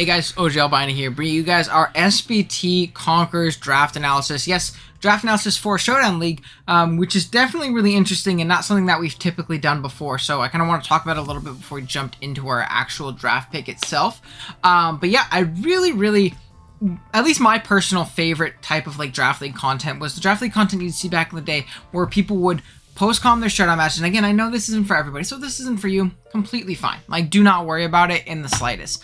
Hey guys, OGalbina here, bringing you guys our SBT Conquerors draft analysis. Yes, draft analysis for Showdown League, which is definitely really interesting and not something that we've typically done before. So I kind of want to talk about it a little bit before we jumped into our actual draft pick itself. But yeah, I really, at least my personal favorite type of like draft league content was the draft league content you'd see back in the day where people would post-com their showdown matches. And again, I know this isn't for everybody, so if this isn't for you, completely fine. Like, do not worry about it in the slightest.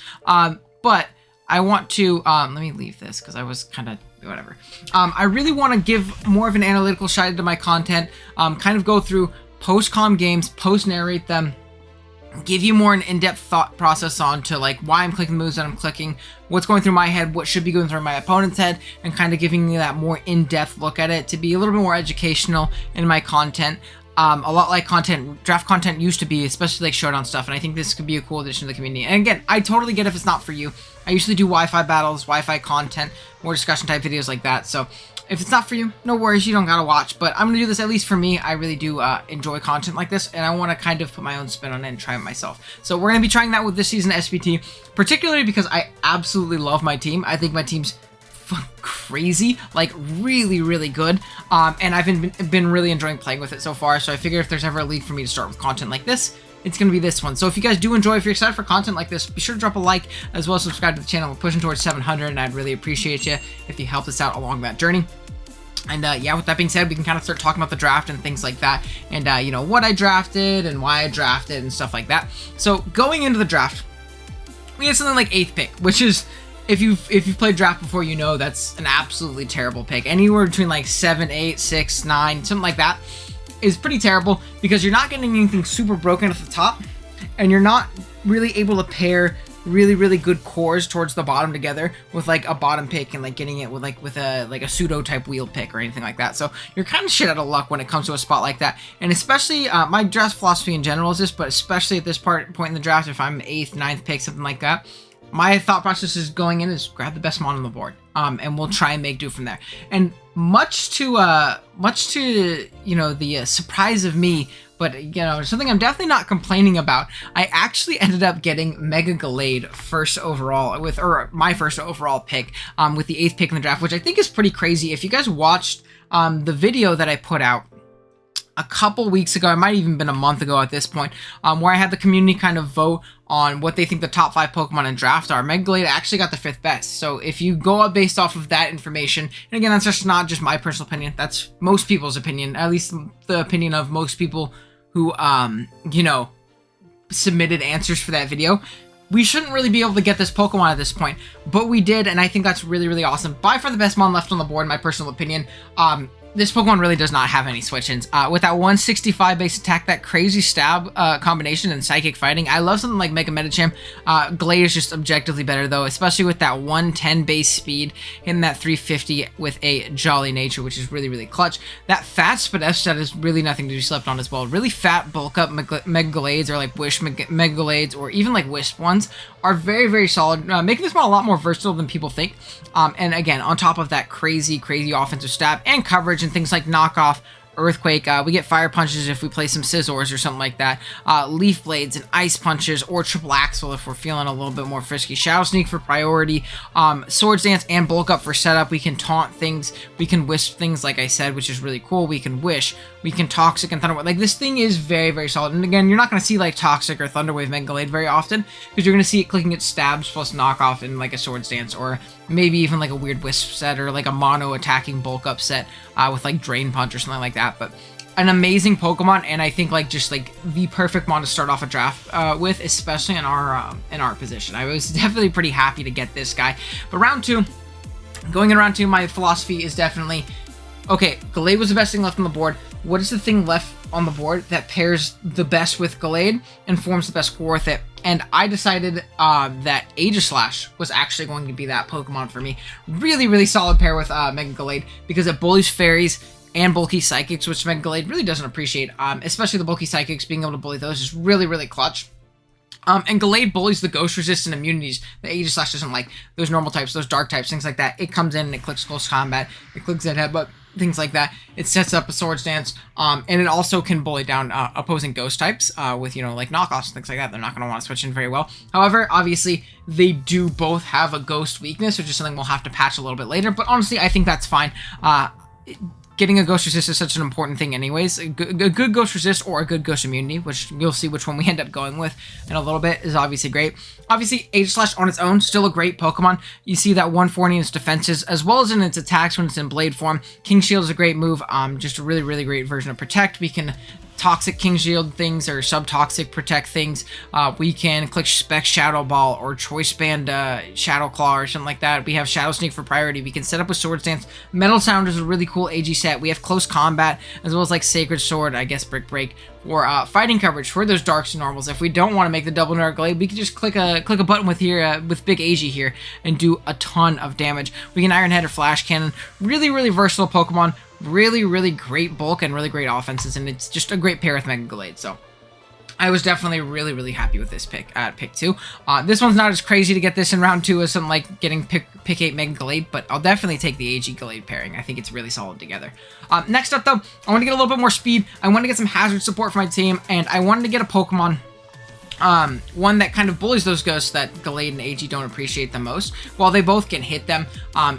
But I want to, let me leave this because I was kind of, whatever. I really want to give more of an analytical side to my content, kind of go through post-com games, post-narrate them, give you more an in-depth thought process on to like why I'm clicking the moves that I'm clicking, what's going through my head, what should be going through my opponent's head, and kind of giving you that more in-depth look at it to be a little bit more educational in my content. A lot like draft content used to be, especially like Showdown stuff, and I think this could be a cool addition to the community. And again, I totally get if it's not for you. I usually do Wi-Fi battles, Wi-Fi content, more discussion type videos like that, so if it's not for you, no worries, you don't gotta watch, but I'm gonna do this at least for me. I really do enjoy content like this, and I want to kind of put my own spin on it and try it myself. So we're gonna be trying that with this season SBT, particularly because I absolutely love my team. I think my team's crazy, like really good, and I've been really enjoying playing with it so far. So I figured if there's ever a league for me to start with content like this, it's gonna be this one. So if you guys do enjoy, if you're excited for content like this, be sure to drop a like, as well as subscribe to the channel. We're pushing towards 700, and I'd really appreciate you if you help us out along that journey. And yeah, with that being said, we can kind of start talking about the draft and things like that, and you know, what I drafted and why I drafted and stuff like that. So going into the draft, we had something like 8th pick, which is, if you've played draft before, you know that's an absolutely terrible pick. Anywhere between like 7, 8, 6, 9, something like that is pretty terrible, because you're not getting anything super broken at the top, and you're not really able to pair really good cores towards the bottom together with like a bottom pick and like getting it with a pseudo type wheel pick or anything like that. So you're kind of shit out of luck when it comes to a spot like that. And especially my draft philosophy in general is this, but especially at this point in the draft, if I'm 8th, 9th pick, something like that, my thought process is going in is grab the best mon on the board, and we'll try and make do from there. And much to you know, the surprise of me, but you know, something I'm definitely not complaining about, I actually ended up getting Mega Gallade first overall my first overall pick, with the 8th pick in the draft, which I think is pretty crazy. If you guys watched the video that I put out a couple weeks ago, it might have even been a month ago at this point, where I had the community kind of vote on what they think the top 5 Pokemon in draft are. Mega Gallade actually got the 5th best. So if you go up based off of that information, and again, that's just not just my personal opinion, that's most people's opinion, at least the opinion of most people who, you know, submitted answers for that video. We shouldn't really be able to get this Pokemon at this point, but we did, and I think that's really awesome. By far the best mon left on the board, in my personal opinion. This Pokemon really does not have any switch-ins. With that 165 base attack, that crazy stab combination, and psychic fighting, I love something like Mega Medicham. Gallade is just objectively better though, especially with that 110 base speed, hitting that 350 with a jolly nature, which is really clutch. That fat Spadef set is really nothing to be slept on as well. Really fat bulk up Mega Gallades, or like Wish Mega Gallades, or even like Wisp ones, are very solid, making this one a lot more versatile than people think. And again, on top of that crazy offensive stab and coverage and things like knockoff, Earthquake, we get Fire Punches if we play some Scizors or something like that, Leaf Blades and Ice Punches, or Triple Axle if we're feeling a little bit more frisky, Shadow Sneak for priority, Swords Dance and Bulk Up for setup. We can taunt things, we can Wisp things like I said, which is really cool, we can Wish, we can Toxic and Thunderwave. Like, this thing is very solid, and again, you're not going to see like Toxic or Thunderwave Mega Gallade very often, because you're going to see it clicking its stabs plus knockoff in like a Swords Dance, or maybe even like a weird Wisp set, or like a mono attacking Bulk Up set with like Drain Punch or something like that. But an amazing Pokemon, and I think like just like the perfect mon to start off a draft with, especially in our position. I was definitely pretty happy to get this guy. But round 2, going in round 2, my philosophy is definitely, okay, Gallade was the best thing left on the board. What is the thing left on the board that pairs the best with Gallade and forms the best core with it? And I decided that Aegislash was actually going to be that Pokemon for me. Really solid pair with Mega Gallade, because it bullies fairies and bulky psychics, which Mega Gallade really doesn't appreciate. Especially the bulky psychics, being able to bully those is really clutch. And Gallade bullies the ghost resistant immunities that Aegislash doesn't like. Those normal types, those dark types, things like that. It comes in and it clicks close combat, it clicks in headbutt. things like that. It sets up a Swords Dance, and it also can bully down opposing ghost types with, like knockoffs and things like that. They're not going to want to switch in very well. However, obviously, they do both have a ghost weakness, which is something we'll have to patch a little bit later, but honestly, I think that's fine. Getting a ghost resist is such an important thing anyways. A good ghost resist or a good ghost immunity, which you'll see which one we end up going with in a little bit, is obviously great. Obviously, Aegislash on its own, still a great Pokemon. You see that 140 in its defenses, as well as in its attacks when it's in Blade form. King Shield is a great move, just a really, really great version of Protect. We can Toxic King Shield things or Subtoxic Protect things. We can click Spec Shadow Ball or Choice Band Shadow Claw or something like that. We have Shadow Sneak for priority. We can set up with Swords Dance. Metal Sound is a really cool AG set. We have Close Combat as well as like Sacred Sword, I guess Brick Break, or fighting coverage for those darks and normals. If we don't want to make the double Dark Glade, we can just click a button with here with Big AG here and do a ton of damage. We can Iron Head or Flash Cannon. Really, really versatile Pokemon. Really, really great bulk and really great offenses, and it's just a great pair with Mega Glade. So I was definitely really, really happy with this pick at pick 2. This one's not as crazy to get this in round 2 as something like getting pick 8 Mega Glade, but I'll definitely take the AG Glade pairing. I think it's really solid together. Next up, though, I want to get a little bit more speed. I want to get some hazard support for my team, and I wanted to get a Pokemon one that kind of bullies those ghosts that Glade and AG don't appreciate the most. While they both can hit them,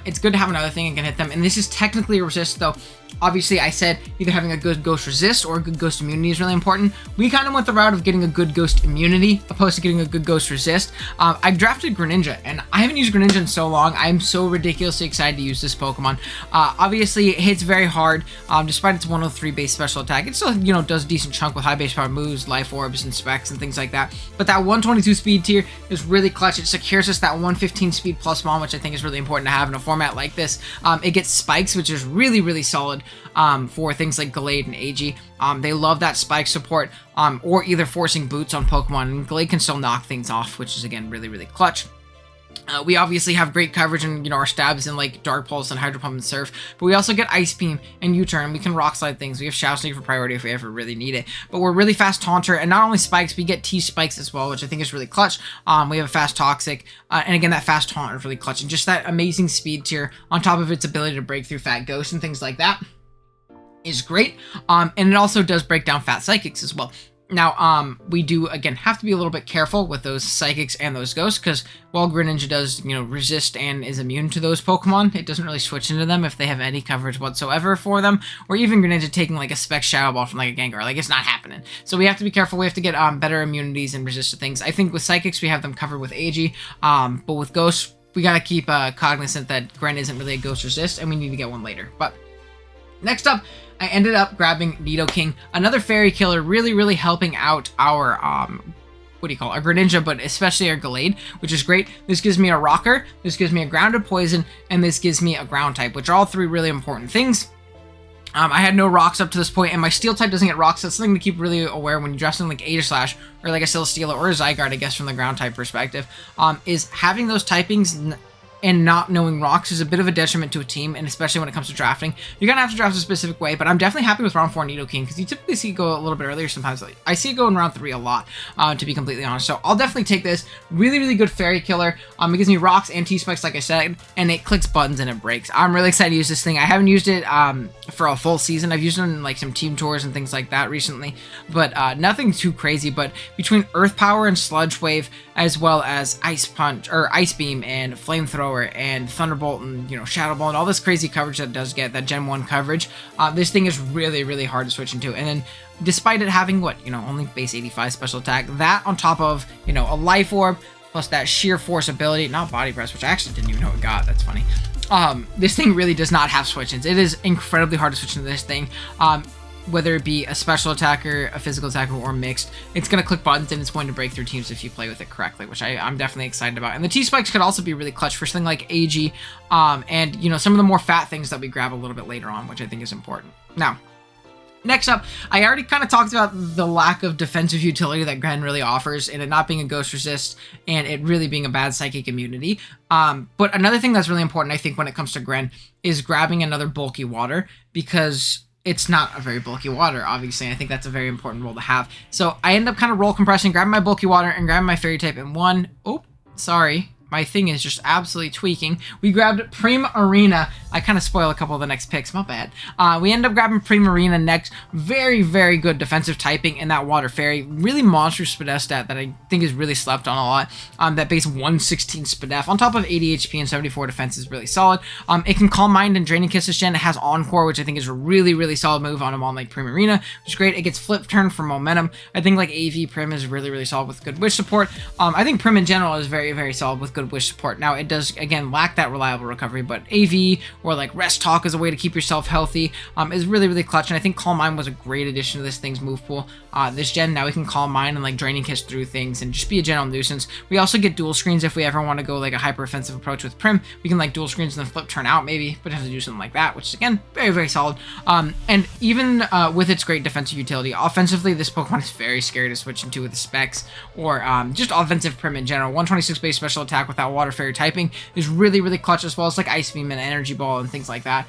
it's good to have another thing that can hit them, and this is technically a resist, though. Obviously, I said either having a good ghost resist or a good ghost immunity is really important. We kind of went the route of getting a good ghost immunity opposed to getting a good ghost resist. I drafted Greninja, and I haven't used Greninja in so long. I'm so ridiculously excited to use this Pokemon. Obviously, it hits very hard. Despite its 103 base special attack, it still, does a decent chunk with high base power moves, life orbs, and specs, and things like that. But that 122 speed tier is really clutch. It secures us that 115 speed plus bomb, which I think is really important to have in a format like this. It gets spikes, which is really, really solid. For things like Glade and AG. They love that spike support, or either forcing boots on Pokemon, and Glade can still knock things off, which is, again, really, really clutch. We obviously have great coverage and, our stabs in, like, Dark Pulse and Hydro Pump and Surf, but we also get Ice Beam and U-Turn. We can Rock Slide things. We have Shadow Sneak for priority if we ever really need it, but we're really fast Taunter, and not only spikes, we get T-Spikes as well, which I think is really clutch. We have a fast Toxic, and again, that fast Taunt is really clutch, and just that amazing speed tier on top of its ability to break through Fat Ghosts and things like that is great. And it also does break down Fat Psychics as well. Now, we do, again, have to be a little bit careful with those Psychics and those Ghosts, because while Greninja does, resist and is immune to those Pokemon, it doesn't really switch into them if they have any coverage whatsoever for them, or even Greninja taking, like, a Spec Shadow Ball from, like, a Gengar. Like, it's not happening. So we have to be careful. We have to get better immunities and resist to things. I think with Psychics, we have them covered with AG, but with Ghosts, we gotta keep cognizant that Gren isn't really a Ghost Resist, and we need to get one later. But next up, I ended up grabbing Nidoking, another Fairy Killer, really, really helping out our, our Greninja, but especially our Glade, which is great. This gives me a Rocker, this gives me a Grounded Poison, and this gives me a Ground type, which are all three really important things. I had no rocks up to this point, and my Steel type doesn't get rocks, so that's something to keep really aware when you draft something like Aegislash, or like a Celesteela, or a Zygarde, I guess, from the Ground type perspective, is having those typings and not knowing rocks is a bit of a detriment to a team, and especially when it comes to drafting. You're gonna have to draft a specific way, but I'm definitely happy with round 4 Nidoking, because you typically see it go a little bit earlier sometimes. I see it go in round 3 a lot, to be completely honest. So I'll definitely take this. Really, really good Fairy Killer. It gives me rocks and T-Spikes, like I said, and it clicks buttons and it breaks. I'm really excited to use this thing. I haven't used it for a full season. I've used it in like some team tours and things like that recently, but nothing too crazy. But between Earth Power and Sludge Wave, as well as Ice Punch or Ice Beam and Flamethrower and Thunderbolt and Shadow Ball and all this crazy coverage that it does get, that Gen 1 coverage, this thing is really, really hard to switch into. And then despite it having only base 85 special attack, that on top of a Life Orb plus that sheer force ability, not Body Press, which I actually didn't even know it got. That's funny. This thing really does not have switch-ins. It is incredibly hard to switch into this thing. Whether it be a special attacker, a physical attacker, or mixed, it's going to click buttons and it's going to break through teams if you play with it correctly, which I'm definitely excited about. And the T-Spikes could also be really clutch for something like AG, and some of the more fat things that we grab a little bit later on, which I think is important. Now, next up, I already kind of talked about the lack of defensive utility that Gren really offers, and it not being a Ghost Resist, and it really being a bad Psychic immunity. But another thing that's really important, I think, when it comes to Gren, is grabbing another bulky water, because it's not a very bulky water, obviously. I think that's a very important role to have. So I end up kind of roll compressing, grabbing my bulky water, and grabbing my Fairy type in one. Oh, sorry. My thing is just absolutely tweaking. We grabbed Prima Arena, I kind of spoil a couple of the next picks, my bad. We end up grabbing Primarina next. Very, very good defensive typing in that Water Fairy. Really monstrous Spadef stat that I think is really slept on a lot. That base 116 Spadef on top of 80 HP and 74 defense is really solid. It can Calm Mind and Draining Kiss this gen. It has Encore, which I think is a really, really solid move on a mon like Primarina, which is great. It gets Flip Turn for momentum. I think like AV Prim is really, really solid with good Wish support. I think Prim in general is very, very solid with good Wish support. Now, it does, again, lack that reliable recovery, but AV or like Rest Talk as a way to keep yourself healthy is really, really clutch. And I think Calm Mind was a great addition to this thing's move pool. This gen, now we can Calm Mind and like Draining Kiss through things and just be a general nuisance. We also get dual screens if we ever want to go like a hyper offensive approach with Prim. We can like dual screens and then Flip Turn out maybe, but have to do something like that, which is again very, very solid. And even with its great defensive utility, offensively this Pokemon is very scary to switch into with the specs or just offensive Prim in general. 126 base special attack without Water Fairy typing is really, really clutch, as well as like Ice Beam and Energy Ball and things like that.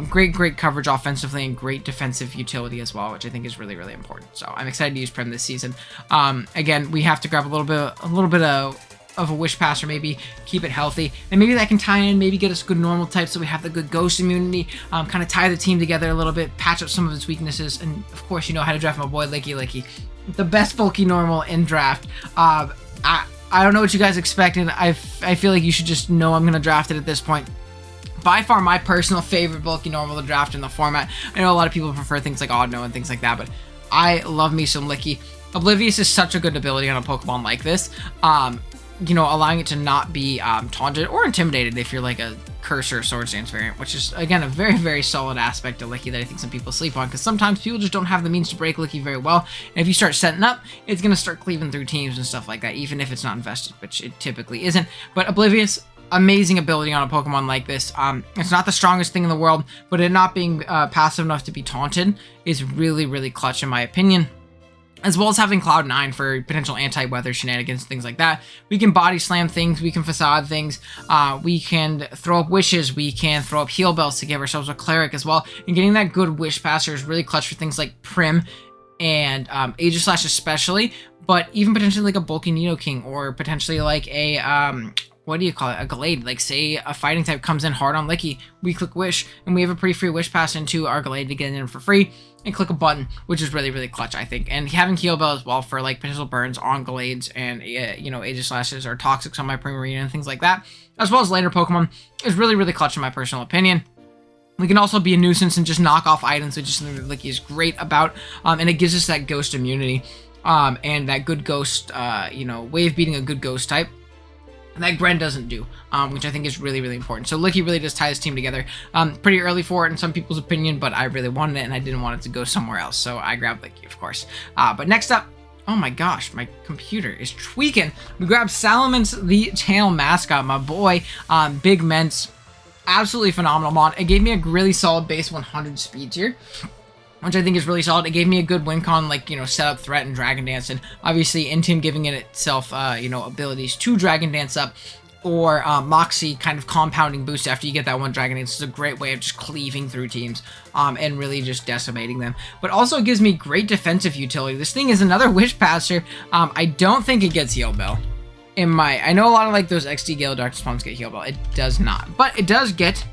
Great coverage offensively and great defensive utility as well, which I think is really, really important. So I'm excited to use Prim this season. Again, we have to grab a little bit of a Wish Pass, or maybe keep it healthy, and maybe that can tie in, maybe get us good normal types so we have the good ghost immunity, kind of tie the team together a little bit, patch up some of its weaknesses, and of course you know how to draft my boy Licky, the best bulky normal in draft. I don't know what you guys expected. I feel like you should just know I'm gonna draft it at this point. By far my personal favorite bulky normal to draft in the format. I know a lot of people prefer things like Oddno and things like that, but I love me some Licky. Oblivious is such a good ability on a Pokemon like this. You know, allowing it to not be taunted or intimidated if you're like a Curse or Swords Dance variant, which is, again, a very, very solid aspect of Licky that I think some people sleep on, because sometimes people just don't have the means to break Licky very well, and if you start setting up, it's going to start cleaving through teams and stuff like that, even if it's not invested, which it typically isn't. But Oblivious, amazing ability on a Pokemon like this. It's not the strongest thing in the world, but it not being passive enough to be taunted is really, really clutch in my opinion. As well as having Cloud9 for potential anti-weather shenanigans, things like that. We can body slam things, we can facade things, we can throw up wishes, we can throw up heal bells to give ourselves a cleric as well. And getting that good wish passer is really clutch for things like Prim and Aegislash especially, but even potentially like a bulky Nidoking, or potentially like a what do you call it? A Gallade. Like, say a fighting type comes in hard on Licky, we click Wish, and we have a pretty free Wish Pass into our Gallade to get in for free, and click a button, which is really, really clutch, I think. And having Heal Bell as well for, like, potential burns on Gallades and, you know, Aegislashes or Toxics on my Primarina and things like that, as well as later Pokemon, is really, really clutch in my personal opinion. We can also be a nuisance and just knock off items, which is something that Licky is great about, and it gives us that ghost immunity, and that good ghost, you know, wave beating a good ghost type that Gren doesn't do, which I think is really, really important. So Licky really does tie this team together. Pretty early for it in some people's opinion, but I really wanted it and I didn't want it to go somewhere else, so I grabbed Licky, of course. But next up, oh my gosh, my computer is tweaking. We grabbed Salamence, the channel mascot, my boy, Big Mence. Absolutely phenomenal mod. It gave me a really solid base 100 speed tier, which I think is really solid. It gave me a good win con, like, you know, setup, threat, and Dragon Dance, and obviously Intim giving it itself, you know, abilities to Dragon Dance up, or Moxie kind of compounding boost after you get that one Dragon Dance is a great way of just cleaving through teams, and really just decimating them. But also it gives me great defensive utility. This thing is another Wish Passer. I don't think it gets Heal Bell. I know a lot of like those XD Gale Dark spawns get Heal Bell. It does not, but it does get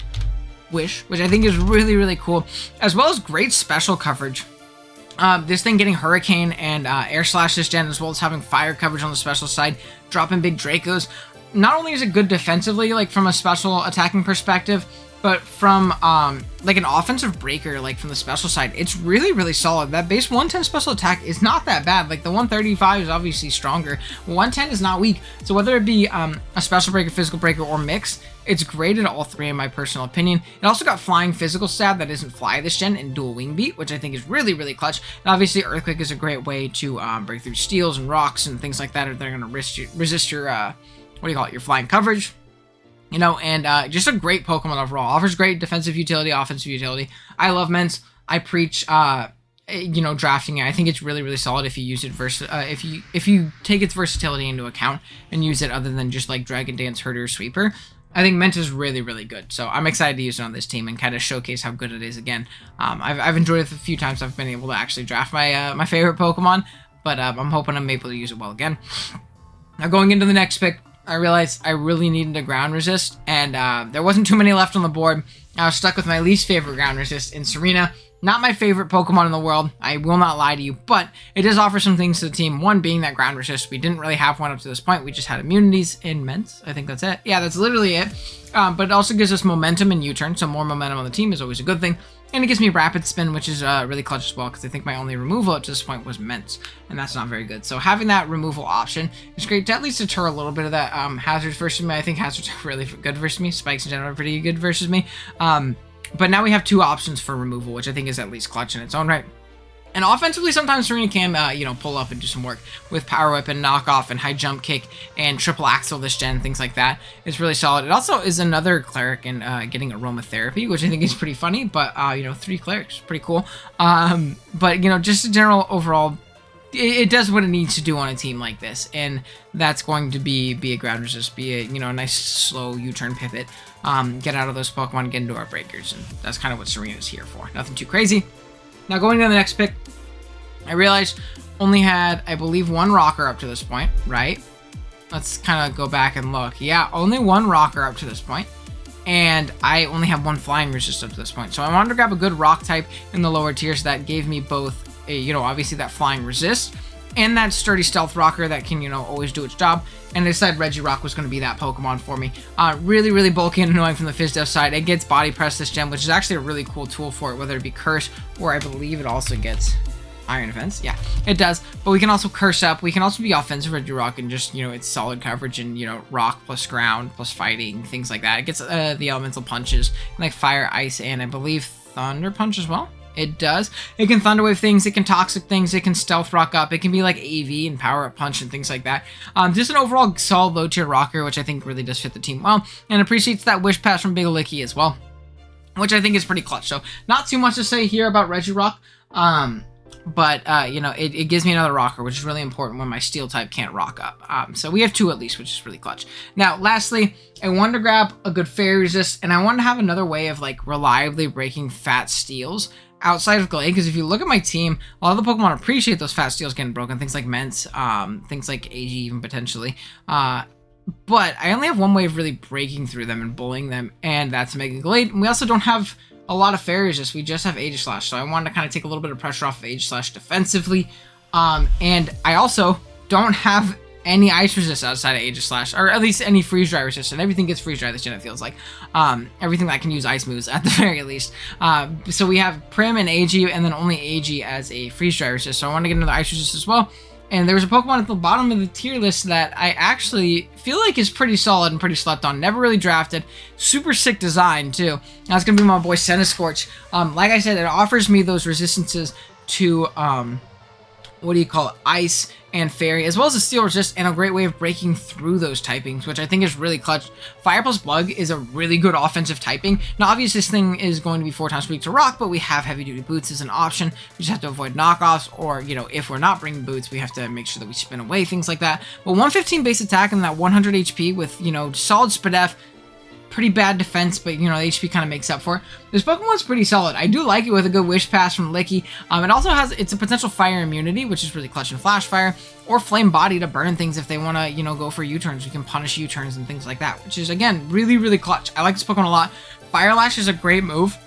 Wish, which I think is really, really cool, as well as great special coverage. This thing getting Hurricane and Air Slash this gen, as well as having fire coverage on the special side, dropping big Dracos. Not only is it good defensively, like from a special attacking perspective, but from like an offensive breaker, like from the special side, it's really, really solid. That base 110 special attack is not that bad. Like the 135 is obviously stronger. 110 is not weak. So whether it be a special breaker, physical breaker, or mix, it's great at all three in my personal opinion. It also got flying physical stab that isn't fly this gen, and dual wing beat, which I think is really, really clutch. And obviously Earthquake is a great way to break through steels and rocks and things like that, or they're going to resist your, what do you call it, your flying coverage. You know, and just a great Pokemon overall. Offers great defensive utility, offensive utility. I love Mence. I preach, you know, drafting it. I think it's really, really solid if you use it if you take its versatility into account and use it other than just like Dragon Dance, Herder, Sweeper. I think Mence is really, really good. So I'm excited to use it on this team and kind of showcase how good it is again. I've enjoyed it a few times. I've been able to actually draft my my favorite Pokemon, but I'm hoping I'm able to use it well again. Now going into the next pick, I realized I really needed a ground resist, and there wasn't too many left on the board. I was stuck with my least favorite ground resist in Serena. Not my favorite Pokemon in the world, I will not lie to you, but it does offer some things to the team. One being that ground resist. We didn't really have one up to this point. We just had immunities in Ments. I think that's it. Yeah, that's literally it. But it also gives us momentum in U-turn, so more momentum on the team is always a good thing. And it gives me rapid spin, which is really clutch as well, because I think my only removal up to this point was Ments, and that's not very good. So having that removal option is great to at least deter a little bit of that hazards versus me. I think hazards are really good versus me. Spikes in general are pretty good versus me. But now we have 2 options for removal, which I think is at least clutch in its own right. And offensively, sometimes Serena can, pull up and do some work with Power Whip and Knockoff and High Jump Kick and Triple Axle this gen, things like that. It's really solid. It also is another Cleric in getting Aromatherapy, which I think is pretty funny, but, 3 Clerics, pretty cool. But, just a general overall, it does what it needs to do on a team like this, and that's going to be a ground resist, be a nice slow U-turn pivot, get out of those Pokemon, get into our breakers, and that's kind of what Serena's here for. Nothing too crazy. Now going to the next pick, I realized only had, I believe, 1 rocker up to this point, right? Let's kind of go back and look. Yeah, only 1 rocker up to this point, and I only have 1 flying resist up to this point. So I wanted to grab a good rock type in the lower tiers that gave me both obviously that flying resist and that sturdy stealth rocker that can, always do its job. And I decided Regirock was going to be that Pokemon for me. Really, really bulky and annoying from the Fizz-Def side. It gets Body Press this gem, which is actually a really cool tool for it, whether it be Curse or I believe it also gets Iron Defense. Yeah, it does. But we can also Curse up. We can also be offensive Regirock and just, it's solid coverage and, Rock plus Ground plus Fighting, things like that. It gets the Elemental Punches, like Fire, Ice, and I believe Thunder Punch as well. It does. It can Thunder Wave things, it can Toxic things, it can Stealth Rock up, it can be like AV and Power Up Punch and things like that. Just an overall solid low tier rocker, which I think really does fit the team well, and appreciates that Wish Pass from Big Licky as well, which I think is pretty clutch. So not too much to say here about Regirock, but it gives me another rocker, which is really important when my Steel type can't rock up. So we have 2 at least, which is really clutch. Now, lastly, I wanted to grab a good Fairy Resist, and I wanted to have another way of like reliably breaking fat steals outside of Glade, because if you look at my team, a lot of the Pokemon appreciate those fast steals getting broken, things like Ments, things like AG even potentially, but I only have 1 way of really breaking through them and bullying them, and that's Mega Glade. And we also don't have a lot of Fairy Resist, we just have Aegislash, so I wanted to kind of take a little bit of pressure off of Aegislash defensively, and I also don't have any Ice Resist outside of Aegislash, or at least any Freeze Dry Resist, and everything gets Freeze Dry this gen, it feels like. Everything that can use Ice moves, at the very least. So we have Prim and AG, and then only AG as a Freeze Dry Resist, so I want to get another Ice Resist as well. And there was a Pokemon at the bottom of the tier list that I actually feel like is pretty solid and pretty slept on. Never really drafted. Super sick design, too. That's going to be my boy Centiskorch. Like I said, it offers me those resistances to, Ice and Fairy, as well as a Steel Resist, and a great way of breaking through those typings, which I think is really clutch. Fire plus Bug is a really good offensive typing. Now, obviously, this thing is going to be 4 times weak to Rock, but we have Heavy Duty Boots as an option. We just have to avoid knockoffs, or, if we're not bringing Boots, we have to make sure that we spin away, things like that. But 115 base attack and that 100 HP with, solid SPDF, pretty bad defense, but HP kind of makes up for it. This Pokemon's pretty solid. I do like it with a good Wish Pass from Licky. It also has, it's a potential Fire immunity, which is really clutch in Flash Fire, or Flame Body to burn things if they want to, go for U-turns. We can punish U-turns and things like that, which is, again, really, really clutch. I like this Pokemon a lot. Fire Lash is a great move.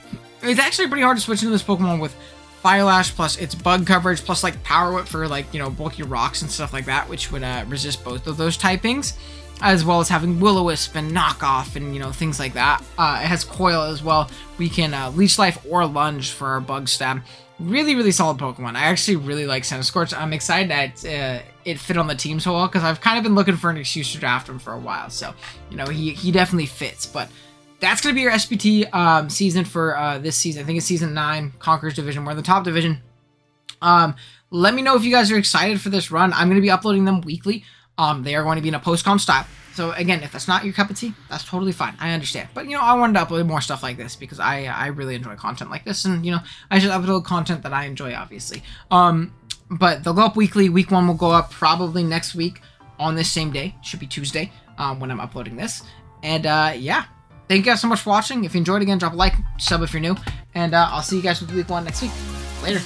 It's actually pretty hard to switch into this Pokemon with Fire Lash plus its bug coverage plus like Power Whip for like, bulky rocks and stuff like that, which would resist both of those typings, as well as having Will-O-Wisp and Knockoff and, things like that. It has Coil as well. We can Leech Life or Lunge for our Bug Stab. Really, really solid Pokemon. I actually really like Centiskorch. I'm excited that it fit on the team so well, because I've kind of been looking for an excuse to draft him for a while. So, he definitely fits. But that's going to be your SBT season for this season. I think it's Season 9, Conquerors Division. We're in the top division. Let me know if you guys are excited for this run. I'm going to be uploading them weekly. They are going to be in a post-com style. So again, if that's not your cup of tea, that's totally fine. I understand. But, I wanted to upload more stuff like this because I really enjoy content like this. And, I should upload content that I enjoy, obviously. But they'll go up weekly. Week 1 will go up probably next week on this same day. Should be Tuesday when I'm uploading this. And, yeah. Thank you guys so much for watching. If you enjoyed, again, drop a like, sub if you're new. And I'll see you guys with week 1 next week. Later.